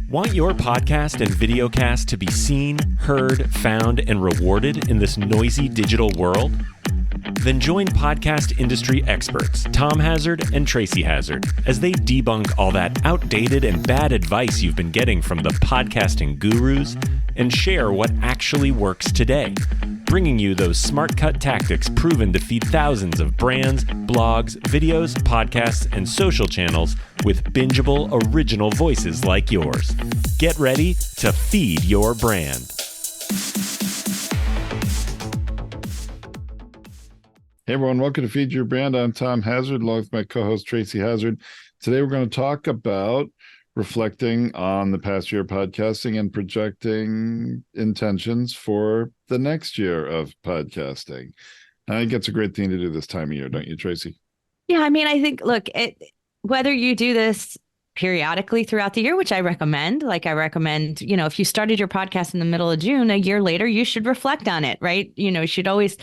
Want your podcast and videocast to be seen, heard, found, and rewarded in this noisy digital world? Then join podcast industry experts Tom Hazzard and Tracy Hazzard as they debunk all that outdated and bad advice you've been getting from the podcasting gurus and share what actually works today, bringing you those smart cut tactics proven to feed thousands of brands, blogs, videos, podcasts, and social channels with bingeable original voices like yours. Get ready to feed your brand. Hey everyone, welcome to Feed Your Brand. I'm Tom Hazzard, along with my co-host Tracy Hazzard. Today we're going to talk about reflecting on the past year of podcasting and projecting intentions for the next year of podcasting. I think it's a great thing to do this time of year, don't you, Tracy? Yeah, I mean, I think, look, whether you do this periodically throughout the year, which I recommend, if you started your podcast in the middle of June, a year later, you should reflect on it, right? You should always,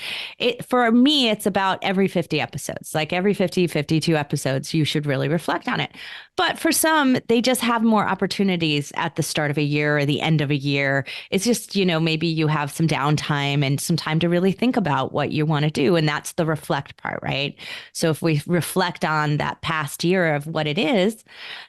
for me, it's about every 50 episodes, like every 50, 52 episodes, you should really reflect on it. But for some, they just have more opportunities at the start of a year or the end of a year. It's just, maybe you have some downtime and some time to really think about what you want to do. And that's the reflect part, right? So if we reflect on that past year of what it is,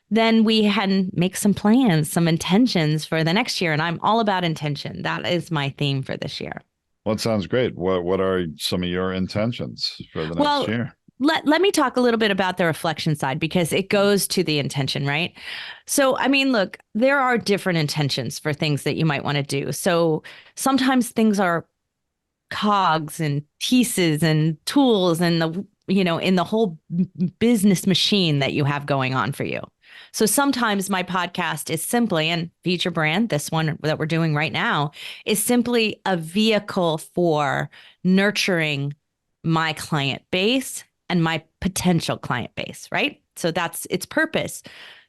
then we can make some plans, some intentions for the next year. And I'm all about intention. That is my theme for this year. Well, it sounds great. What are some of your intentions for the next year? Let me talk a little bit about the reflection side, because it goes to the intention, right? So, I mean, look, there are different intentions for things that you might want to do. So sometimes things are cogs and pieces and tools and in the whole business machine that you have going on for you. So sometimes my podcast is simply, and Feed Your Brand, this one that we're doing right now, is simply a vehicle for nurturing my client base and my potential client base, right? So that's its purpose.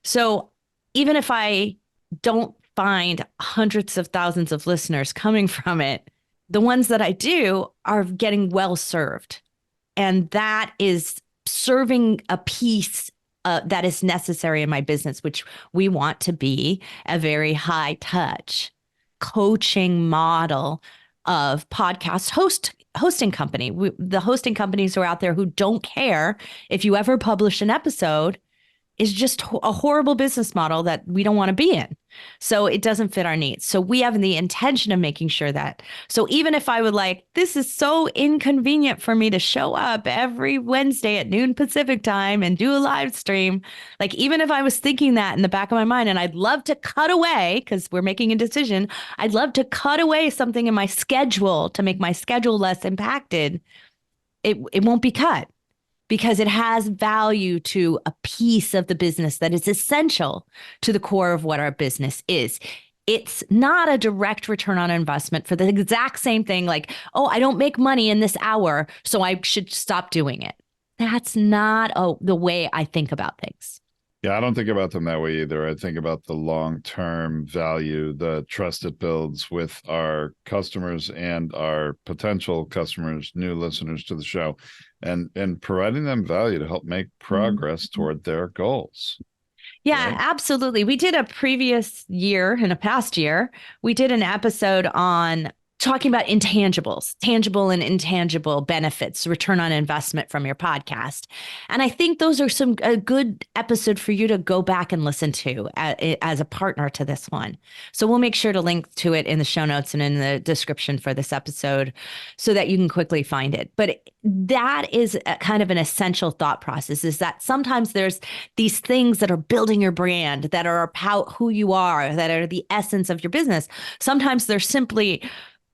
So even if I don't find hundreds of thousands of listeners coming from it, the ones that I do are getting well served. And that is serving a piece that is necessary in my business, which we want to be a very high touch coaching model of podcast hosting company. The hosting companies who are out there who don't care if you ever publish an episode is just a horrible business model that we don't want to be in. So it doesn't fit our needs. So we have the intention of making sure that. So even if I would this is so inconvenient for me to show up every Wednesday at noon Pacific time and do a live stream, even if I was thinking that in the back of my mind, and I'd love to cut away, because we're making a decision, I'd love to cut away something in my schedule to make my schedule less impacted, it won't be cut, because it has value to a piece of the business that is essential to the core of what our business is. It's not a direct return on investment for the exact same thing, I don't make money in this hour, so I should stop doing it. That's not the way I think about things. Yeah, I don't think about them that way either. I think about the long-term value, the trust it builds with our customers and our potential customers, new listeners to the show, and providing them value to help make progress toward their goals. Yeah, right? Absolutely. We did a past year, we did an episode on talking about intangibles, tangible and intangible benefits, return on investment from your podcast. And I think those are a good episode for you to go back and listen to as a partner to this one. So we'll make sure to link to it in the show notes and in the description for this episode so that you can quickly find it. But that is kind of an essential thought process, is that sometimes there's these things that are building your brand, that are about who you are, that are the essence of your business. Sometimes they're simply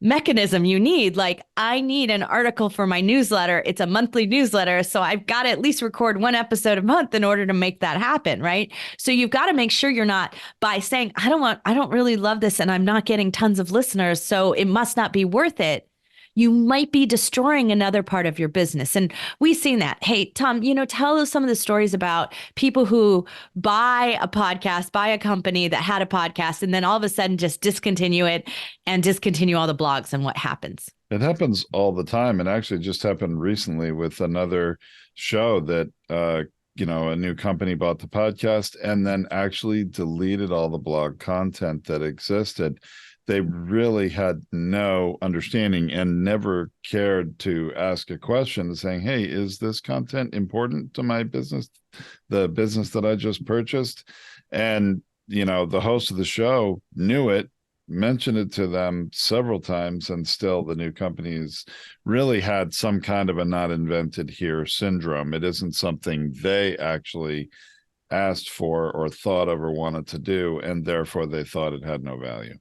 mechanism you need. I need an article for my newsletter. It's a monthly newsletter, so I've got to at least record one episode a month in order to make that happen, right? So you've got to make sure you're not, by saying, I don't really love this and I'm not getting tons of listeners, so it must not be worth it. You might be destroying another part of your business. And we've seen that. Hey, Tom, tell us some of the stories about people who buy a company that had a podcast and then all of a sudden just discontinue it and discontinue all the blogs, and what happens. It happens all the time. And actually just happened recently with another show that a new company bought the podcast and then actually deleted all the blog content that existed. They really had no understanding and never cared to ask a question saying, hey, is this content important to my business, the business that I just purchased? And, the host of the show knew it, mentioned it to them several times, and still the new companies really had some kind of a not invented here syndrome. It isn't something they actually asked for or thought of or wanted to do, and therefore they thought it had no value.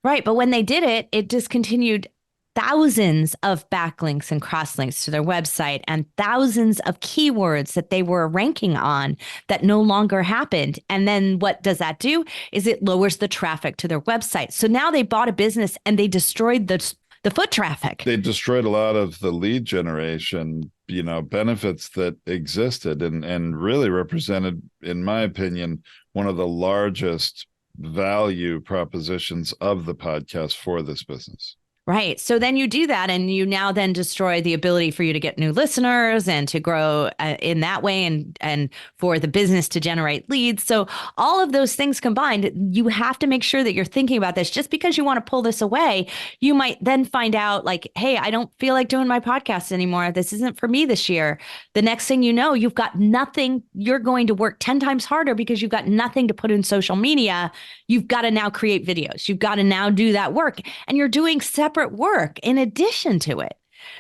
Right. But when they did it, it discontinued thousands of backlinks and crosslinks to their website and thousands of keywords that they were ranking on that no longer happened. And then what does that do is it lowers the traffic to their website. So now they bought a business and they destroyed the foot traffic. They destroyed a lot of the lead generation, benefits that existed and really represented, in my opinion, one of the largest value propositions of the podcast for this business. Right. So then you do that and you now then destroy the ability for you to get new listeners and to grow in that way and for the business to generate leads. So all of those things combined, you have to make sure that you're thinking about this. Just because you want to pull this away, you might then find out like, hey, I don't feel like doing my podcast anymore. This isn't for me this year. The next thing you know, you've got nothing. You're going to work 10 times harder because you've got nothing to put in social media. You've got to now create videos. You've got to now do that work. And you're doing separate work in addition to it.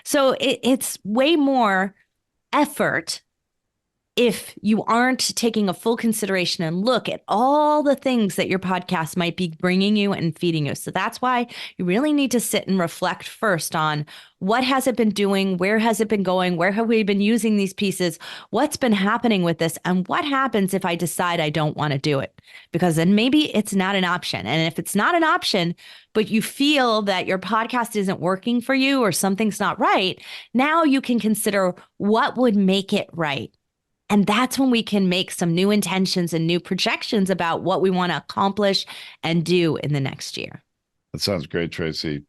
So it's way more effort if you aren't taking a full consideration and look at all the things that your podcast might be bringing you and feeding you. So that's why you really need to sit and reflect first on what has it been doing? Where has it been going? Where have we been using these pieces? What's been happening with this? And what happens if I decide I don't want to do it? Because then maybe it's not an option. And if it's not an option, but you feel that your podcast isn't working for you or something's not right, now you can consider what would make it right. And that's when we can make some new intentions and new projections about what we want to accomplish and do in the next year. That sounds great, Tracy.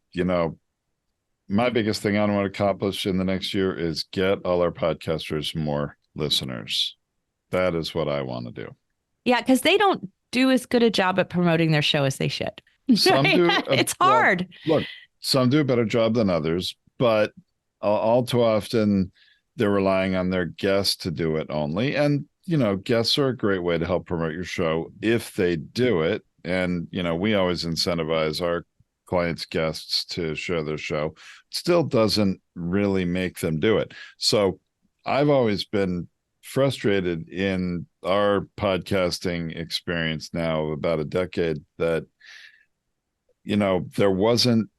My biggest thing I want to accomplish in the next year is get all our podcasters more listeners. That is what I want to do. Yeah, because they don't do as good a job at promoting their show as they should. Some do. It's hard. Look, some do a better job than others, but all too often they're relying on their guests to do it only. And, guests are a great way to help promote your show if they do it. And, we always incentivize our clients' guests to share their show. It still doesn't really make them do it. So I've always been frustrated in our podcasting experience now of about a decade that, there wasn't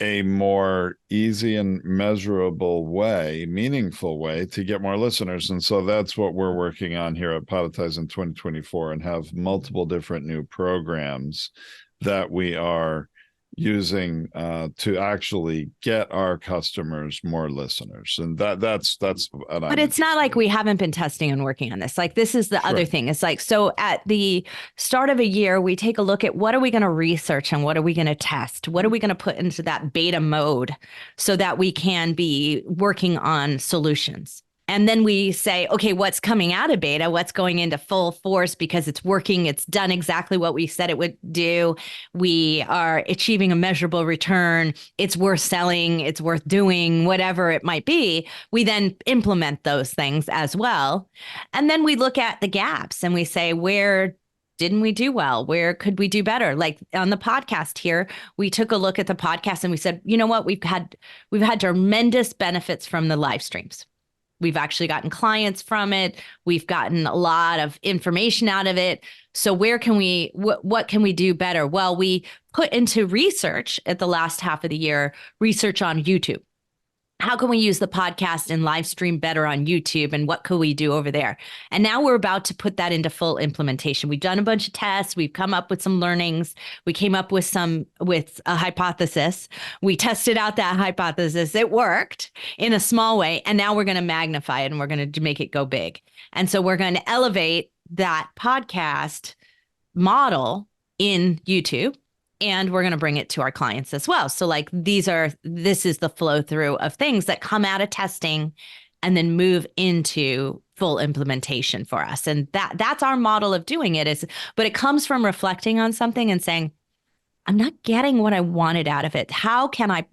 a more easy and measurable way, meaningful way to get more listeners. And so that's what we're working on here at Podetize in 2024 and have multiple different new programs that we are using to actually get our customers more listeners. And that's but it's not like we haven't been testing and working on this. Like, this is the other thing. It's like, so at the start of a year, we take a look at what are we going to research and what are we going to test? What are we going to put into that beta mode so that we can be working on solutions? And then we say, okay, what's coming out of beta? What's going into full force because it's working? It's done exactly what we said it would do. We are achieving a measurable return. It's worth selling. It's worth doing, whatever it might be. We then implement those things as well. And then we look at the gaps and we say, where didn't we do well? Where could we do better? Like on the podcast here, we took a look at the podcast and we said, you know what? We've had tremendous benefits from the live streams. We've actually gotten clients from it. We've gotten a lot of information out of it. So where can we, what can we do better? Well, we put into research at the last half of the year, research on YouTube. How can we use the podcast and live stream better on YouTube? And what could we do over there? And now we're about to put that into full implementation. We've done a bunch of tests. We've come up with some learnings. We came up with a hypothesis. We tested out that hypothesis. It worked in a small way. And now we're going to magnify it and we're going to make it go big. And so we're going to elevate that podcast model in YouTube. And we're going to bring it to our clients as well. So like this is the flow through of things that come out of testing and then move into full implementation for us. And that's our model of doing it but it comes from reflecting on something and saying, I'm not getting what I wanted out of it. How can I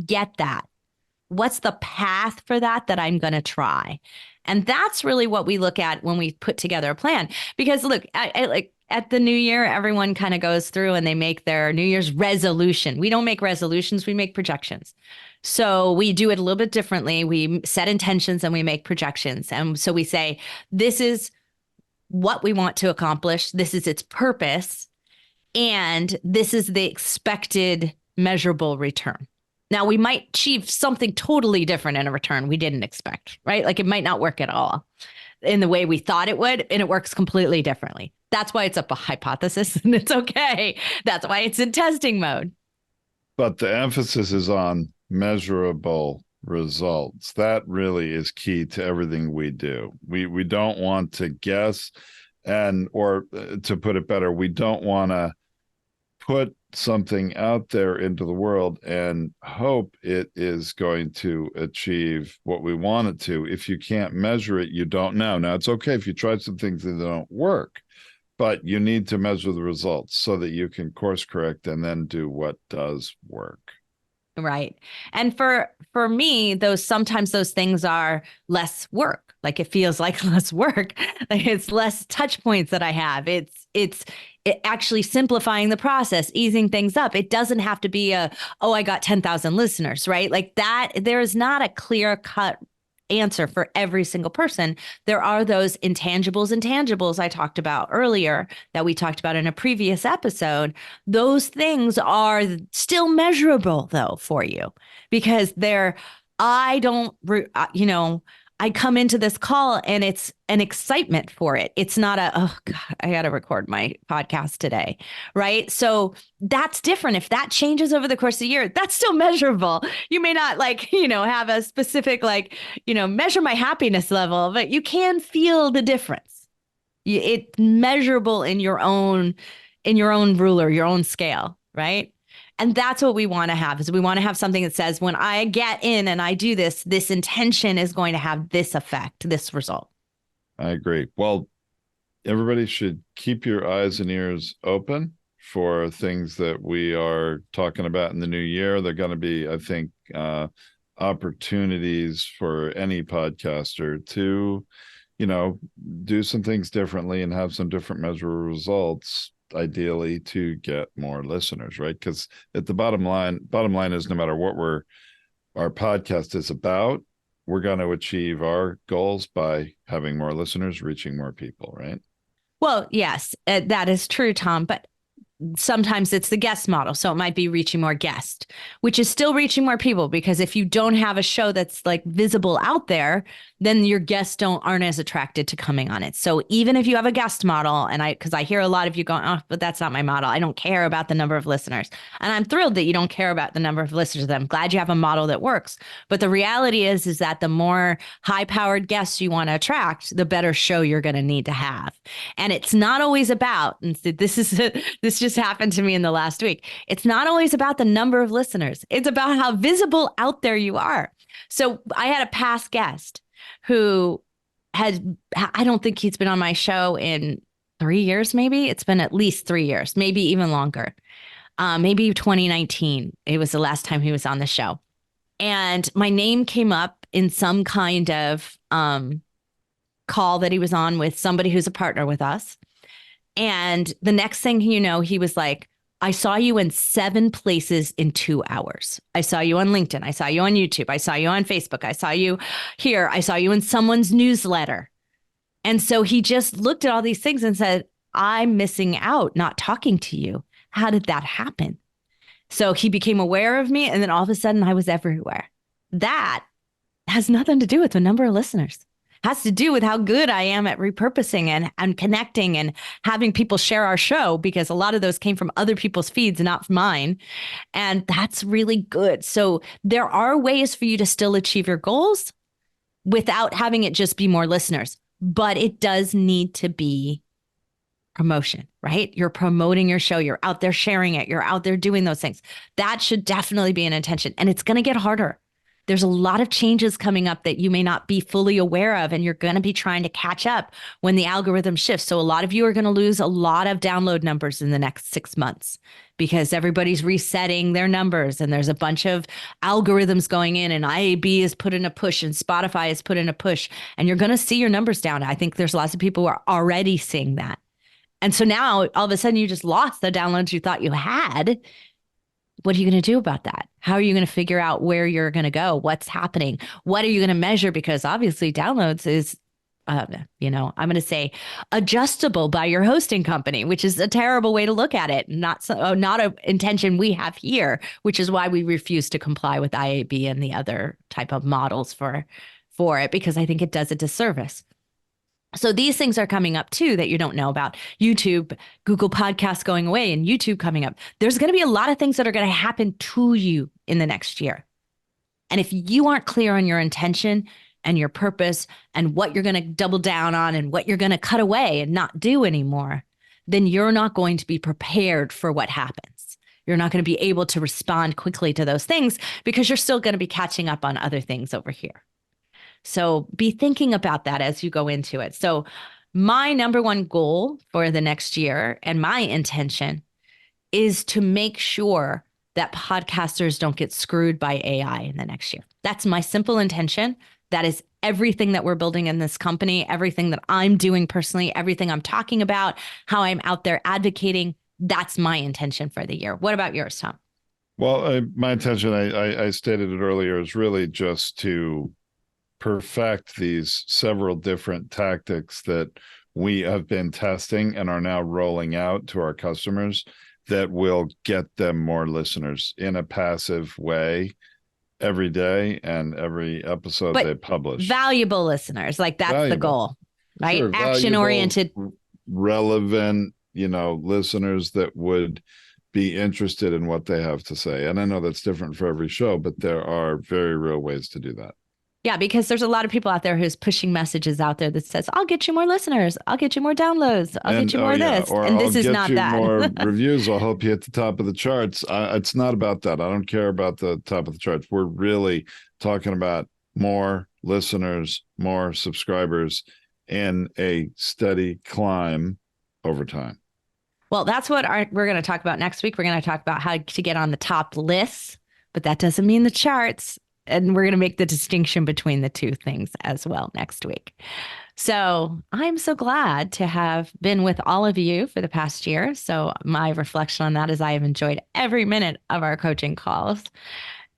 get that? What's the path for that I'm going to try? And that's really what we look at when we put together a plan. Because look, I like at the new year, everyone kind of goes through and they make their New Year's resolution. We don't make resolutions, we make projections. So we do it a little bit differently. We set intentions and we make projections. And so we say, this is what we want to accomplish. This is its purpose. And this is the expected measurable return. Now, we might achieve something totally different in a return we didn't expect, right? Like it might not work at all in the way we thought it would, and it works completely differently. That's why it's a hypothesis, and it's okay. That's why it's in testing mode. But the emphasis is on measurable results. That really is key to everything we do. We don't want to guess, or to put it better, we don't want to put something out there into the world and hope it is going to achieve what we want it to. If you can't measure it, you don't know. Now, it's okay if you try some things that don't work, but you need to measure the results so that you can course correct and then do what does work. Right. And for me, sometimes those things are less work. Like it feels like less work. Like it's less touch points that I have. It's actually simplifying the process, easing things up. It doesn't have to be I got 10,000 listeners, right? Like that, there is not a clear cut answer for every single person. There are those intangibles and tangibles I talked about earlier that we talked about in a previous episode. Those things are still measurable though for you because I come into this call and it's an excitement for it. It's not oh God, I got to record my podcast today. Right. So that's different. If that changes over the course of the year, that's still measurable. You may not have a specific, measure my happiness level, but you can feel the difference. It's measurable in your own ruler, your own scale. Right. And that's what we want to have is we want to have something that says, when I get in and I do this intention is going to have this effect, this result. I agree. Well, everybody should keep your eyes and ears open for things that we are talking about in the new year. They're going to be, I think, opportunities for any podcaster to, do some things differently and have some different measurable results, ideally to get more listeners, right? Because at the bottom line is no matter what our podcast is about, we're going to achieve our goals by having more listeners, reaching more people, right? Well, yes, that is true, Tom. But sometimes it's the guest model. So it might be reaching more guests, which is still reaching more people, because if you don't have a show that's like visible out there, then your guests aren't as attracted to coming on it. So even if you have a guest model, because I hear a lot of you going, oh, but that's not my model. I don't care about the number of listeners. And I'm thrilled that you don't care about the number of listeners. I'm glad you have a model that works. But the reality is that the more high-powered guests you want to attract, the better show you're going to need to have. And it's not always about, and this just happened to me in the last week. It's not always about the number of listeners. It's about how visible out there you are. So I had a past guest who I don't think he's been on my show in 3 years, maybe. It's been at least 3 years, maybe even longer. Maybe 2019. It was the last time he was on the show. And my name came up in some kind of call that he was on with somebody who's a partner with us. And the next thing you know, he was like, I saw you in 7 places in 2 hours. I saw you on LinkedIn. I saw you on YouTube. I saw you on Facebook. I saw you here. I saw you in someone's newsletter. And so he just looked at all these things and said, I'm missing out, not talking to you. How did that happen? So he became aware of me. And then all of a sudden I was everywhere. That has nothing to do with the number of listeners. Has to do with how good I am at repurposing and connecting and having people share our show, because a lot of those came from other people's feeds, not from mine. And that's really good. So there are ways for you to still achieve your goals without having it just be more listeners. But it does need to be promotion, right? You're promoting your show. You're out there sharing it. You're out there doing those things. That should definitely be an intention. And it's going to get harder. There's a lot of changes coming up that you may not be fully aware of, and you're going to be trying to catch up when the algorithm shifts. So a lot of you are going to lose a lot of download numbers in the next 6 months because everybody's resetting their numbers, and there's a bunch of algorithms going in, and IAB is put in a push and Spotify is put in a push, and you're going to see your numbers down. I think there's lots of people who are already seeing that. And so now all of a sudden you just lost the downloads you thought you had. What are you going to do about that? How are you going to figure out where you're going to go? What's happening? What are you going to measure? Because obviously downloads is, I'm going to say adjustable by your hosting company, which is a terrible way to look at it. Not an intention we have here, which is why we refuse to comply with IAB and the other type of models for it, because I think it does a disservice. So these things are coming up too that you don't know about. YouTube, Google Podcasts going away, and YouTube coming up. There's going to be a lot of things that are going to happen to you in the next year. And if you aren't clear on your intention and your purpose and what you're going to double down on and what you're going to cut away and not do anymore, then you're not going to be prepared for what happens. You're not going to be able to respond quickly to those things because you're still going to be catching up on other things over here. So be thinking about that as you go into it. So my number one goal for the next year and my intention is to make sure that podcasters don't get screwed by AI in the next year. That's my simple intention. That is everything that we're building in this company, everything that I'm doing personally, everything I'm talking about, how I'm out there advocating. That's my intention for the year. What about yours, Tom? Well, my intention, I stated it earlier, is really just to perfect these several different tactics that we have been testing and are now rolling out to our customers that will get them more listeners in a passive way every day and every episode they publish. Valuable listeners, like that's the goal, right? Sure, action-oriented, relevant, listeners that would be interested in what they have to say. And I know that's different for every show, but there are very real ways to do that. Yeah, because there's a lot of people out there who's pushing messages out there that says, I'll get you more listeners. I'll get you more downloads. I'll get you more this. Or and this I'll is get not you that. more reviews. I'll help you at the top of the charts. It's not about that. I don't care about the top of the charts. We're really talking about more listeners, more subscribers, and a steady climb over time. Well, that's what we're going to talk about next week. We're going to talk about how to get on the top lists, but that doesn't mean the charts. And we're going to make the distinction between the two things as well next week. So I'm so glad to have been with all of you for the past year. So my reflection on that is I have enjoyed every minute of our coaching calls.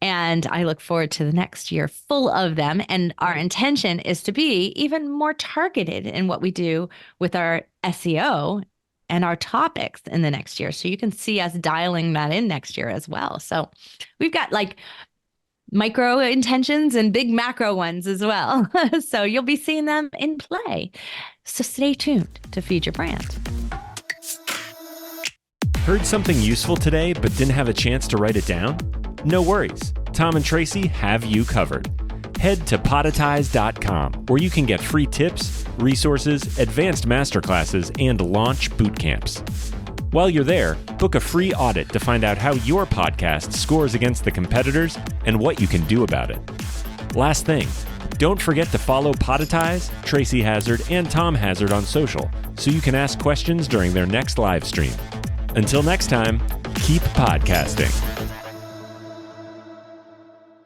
And I look forward to the next year full of them. And our intention is to be even more targeted in what we do with our SEO and our topics in the next year. So you can see us dialing that in next year as well. So we've got like micro intentions and big macro ones as well. So you'll be seeing them in play. So stay tuned to Feed Your Brand. Heard something useful today but didn't have a chance to write it down? No worries. Tom and Tracy have you covered. Head to Podetize.com where you can get free tips, resources, advanced masterclasses, and launch boot camps. While you're there, book a free audit to find out how your podcast scores against the competitors and what you can do about it. Last thing, don't forget to follow Podetize, Tracy Hazzard, and Tom Hazzard on social so you can ask questions during their next live stream. Until next time, keep podcasting.